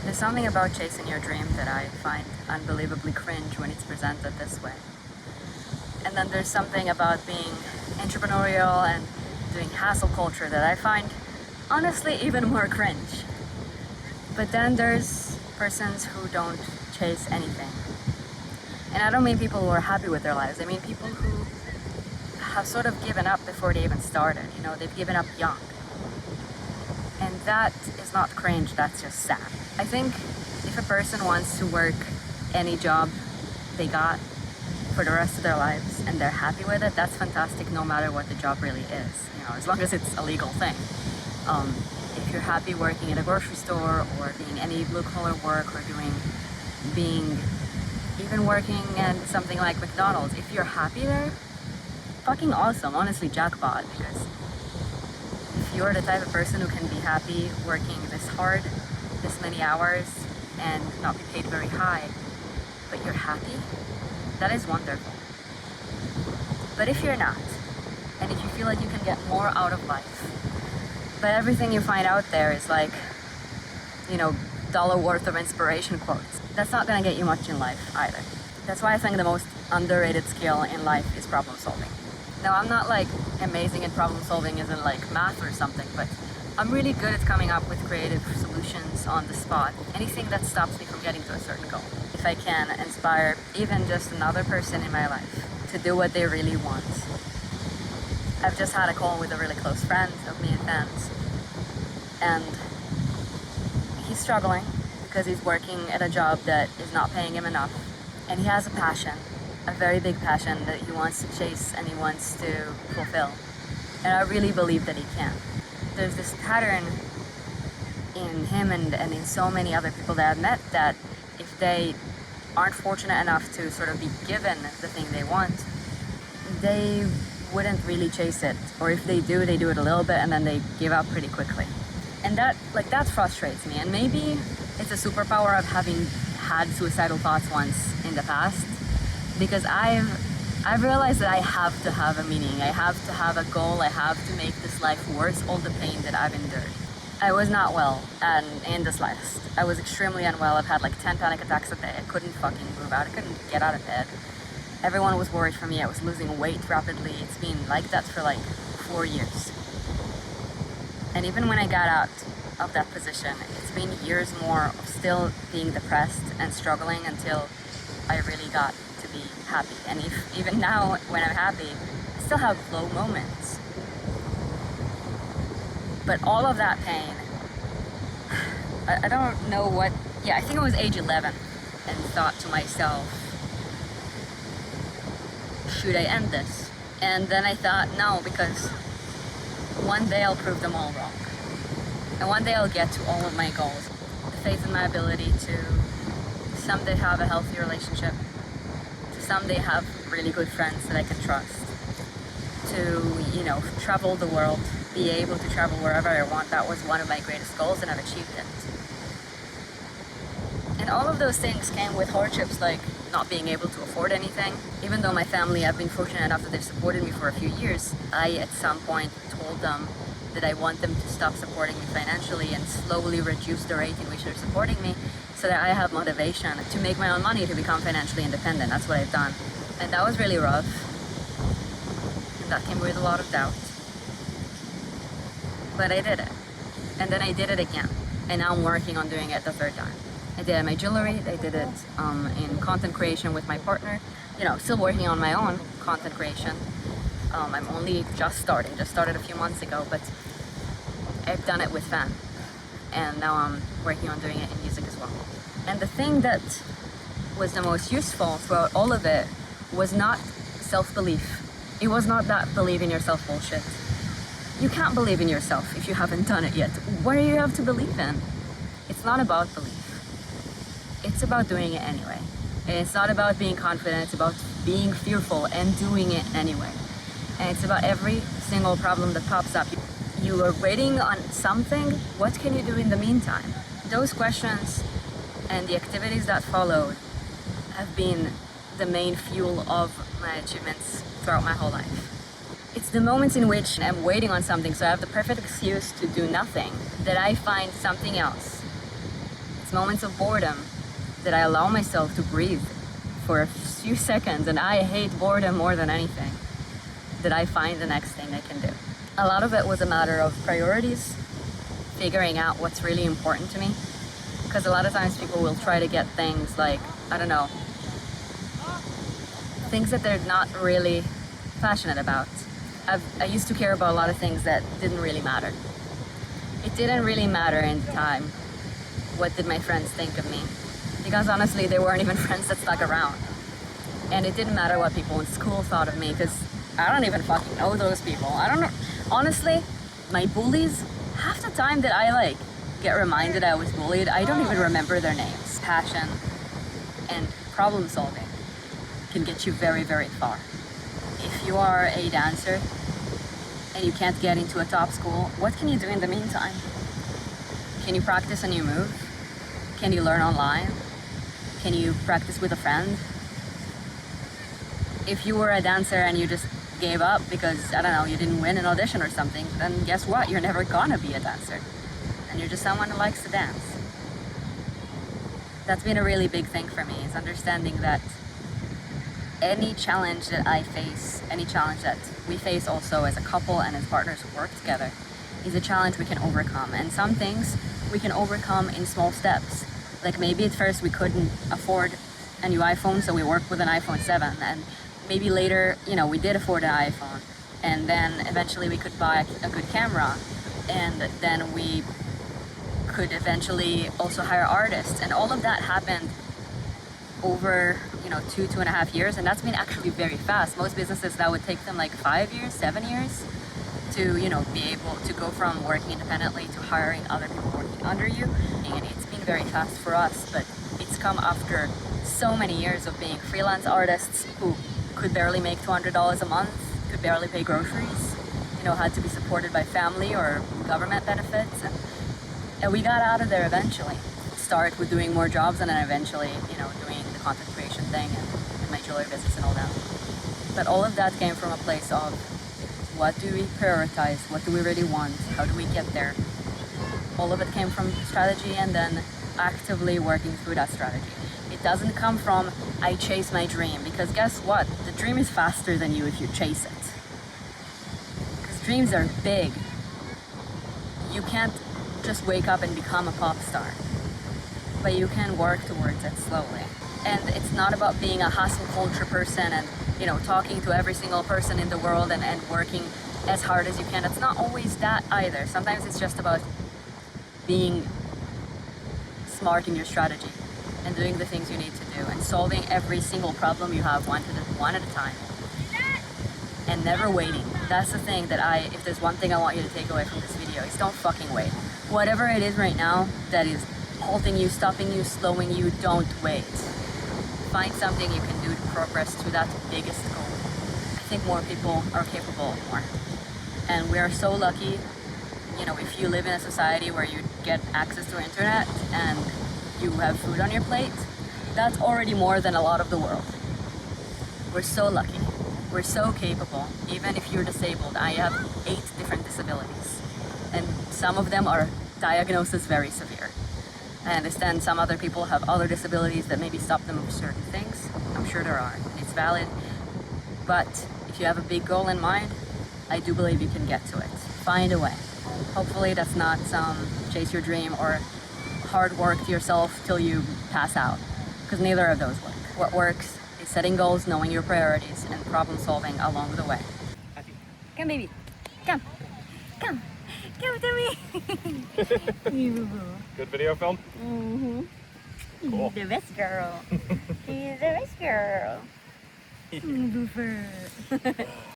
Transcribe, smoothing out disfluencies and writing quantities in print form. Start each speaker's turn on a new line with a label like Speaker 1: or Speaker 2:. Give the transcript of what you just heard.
Speaker 1: There's something about chasing your dream that I find unbelievably cringe when it's presented this way. And then there's something about being entrepreneurial and doing hustle culture that I find honestly even more cringe. But then there's persons who don't chase anything. And I don't mean people who are happy with their lives. I mean people who have sort of given up before they even started. You know, they've given up young. And that is not cringe, that's just sad. I think if a person wants to work any job they got for the rest of their lives and they're happy with it, that's fantastic no matter what the job really is. You know, as long as it's a legal thing. If you're happy working at a grocery store or doing any blue-collar work or being even working at something like McDonald's, if you're happy there, fucking awesome, honestly jackpot, because if you're the type of person who can be happy working this hard, this many hours, and not be paid very high, but you're happy, that is wonderful. But if you're not, and if you feel like you can get more out of life, but everything you find out there is like, you know, dollar worth of inspiration quotes, that's not gonna get you much in life either. That's why I think the most underrated skill in life is problem solving. Now, I'm not like amazing at problem solving as in like math or something, but I'm really good at coming up with creative solutions on the spot. Anything that stops me from getting to a certain goal. If I can inspire even just another person in my life to do what they really want. I've just had a call with a really close friend of me and Dan's, and he's struggling because he's working at a job that is not paying him enough, and he has a passion, a very big passion that he wants to chase and he wants to fulfill, and I really believe that he can. There's this pattern in him and in so many other people that I've met that if they aren't fortunate enough to sort of be given the thing they want, they wouldn't really chase it, or if they do, they do it a little bit and then they give up pretty quickly. And that frustrates me, and maybe it's a superpower of having had suicidal thoughts once in the past, because I've realized that I have to have a meaning, I have to have a goal, I have to make this life worth all the pain that I've endured. I was not well, and in the slightest. I was extremely unwell. I've had like 10 panic attacks a day. I couldn't fucking move out, I couldn't get out of bed. Everyone was worried for me. I was losing weight rapidly. It's been like that for like 4 years. And even when I got out of that position, it's been years more of still being depressed and struggling until I really got to be happy. And even now, when I'm happy, I still have low moments. But all of that pain, I don't know what, I think I was age 11 and thought to myself, should I end this? And then I thought, no, because one day I'll prove them all wrong. And one day I'll get to all of my goals. The faith in my ability to someday have a healthy relationship, to someday have really good friends that I can trust, to, you know, travel the world, be able to travel wherever I want. That was one of my greatest goals, and I've achieved it. And all of those things came with hardships, like not being able to afford anything. Even though my family, I've been fortunate enough that they've supported me for a few years, I at some point told them that I want them to stop supporting me financially and slowly reduce the rate in which they're supporting me so that I have motivation to make my own money, to become financially independent. That's what I've done. And that was really rough. And that came with a lot of doubt. But I did it. And then I did it again. And now I'm working on doing it the third time. I did it in my jewelry, I did it in content creation with my partner. You know, still working on my own content creation. I'm only just started a few months ago, but I've done it with Van. And now I'm working on doing it in music as well. And the thing that was the most useful throughout all of it was not self-belief. It was not that believe in yourself bullshit. You can't believe in yourself if you haven't done it yet. What do you have to believe in? It's not about belief. It's about doing it anyway. And it's not about being confident, it's about being fearful and doing it anyway. And it's about every single problem that pops up. You are waiting on something, what can you do in the meantime? Those questions and the activities that followed have been the main fuel of my achievements throughout my whole life. It's the moments in which I'm waiting on something, so I have the perfect excuse to do nothing, that I find something else. it's moments of boredom that I allow myself to breathe for a few seconds, and I hate boredom more than anything, that I find the next thing I can do. A lot of it was a matter of priorities, figuring out what's really important to me. Because a lot of times people will try to get things like, I don't know, things that they're not really passionate about. I used to care about a lot of things that didn't really matter. It didn't really matter in the time. What did my friends think of me? Because honestly, they weren't even friends that stuck around. And it didn't matter what people in school thought of me, because I don't even fucking know those people. I don't know. Honestly, my bullies, half the time that I get reminded I was bullied, I don't even remember their names. Passion and problem solving can get you very, very far. If you are a dancer and you can't get into a top school, what can you do in the meantime? Can you practice a new move? Can you learn online? Can you practice with a friend? If you were a dancer and you just gave up because, I don't know, you didn't win an audition or something, then guess what? You're never gonna be a dancer. And you're just someone who likes to dance. That's been a really big thing for me, is understanding that any challenge that I face, any challenge that we face also as a couple and as partners who work together, is a challenge we can overcome. And some things we can overcome in small steps. Like maybe at first we couldn't afford a new iPhone, so we worked with an iPhone 7. And maybe later, we did afford an iPhone. And then eventually we could buy a good camera. And then we could eventually also hire artists. And all of that happened over 2.5 years, and that's been actually very fast. Most businesses, that would take them like 5 years, 7 years to be able to go from working independently to hiring other people working under you. And it's been very fast for us, but it's come after so many years of being freelance artists who could barely make $200 a month, could barely pay groceries, had to be supported by family or government benefits, and we got out of there eventually. Start with doing more jobs, and then eventually doing the content creation thing and my jewelry business and all that. But all of that came from a place of, what do we prioritize? What do we really want? How do we get there? All of it came from strategy, and then actively working through that strategy. It doesn't come from, I chase my dream, because guess what? The dream is faster than you if you chase it. Because dreams are big. You can't just wake up and become a pop star, but you can work towards it slowly. And it's not about being a hustle culture person and talking to every single person in the world and working as hard as you can. It's not always that either. Sometimes it's just about being smart in your strategy and doing the things you need to do and solving every single problem you have one at a time, and never waiting. That's the thing that if there's one thing I want you to take away from this video, is don't fucking wait. Whatever it is right now that is halting you, stopping you, slowing you, don't wait. Find something you can do to progress to that biggest goal. I think more people are capable of more. And we are so lucky, if you live in a society where you get access to internet and you have food on your plate, that's already more than a lot of the world. We're so lucky. We're so capable. Even if you're disabled, I have 8 different disabilities. And some of them are diagnosed as very severe. I understand some other people have other disabilities that maybe stop them from certain things. I'm sure there are, and it's valid. But if you have a big goal in mind, I do believe you can get to it. Find a way. Hopefully that's not some chase your dream or hard work to yourself till you pass out, because neither of those work. What works is setting goals, knowing your priorities, and problem solving along the way. Come, baby. Come. Come. Come to me.
Speaker 2: Good video film?
Speaker 1: Mm-hmm.
Speaker 2: Cool.
Speaker 1: You're the best girl. You're the best girl. Boofer.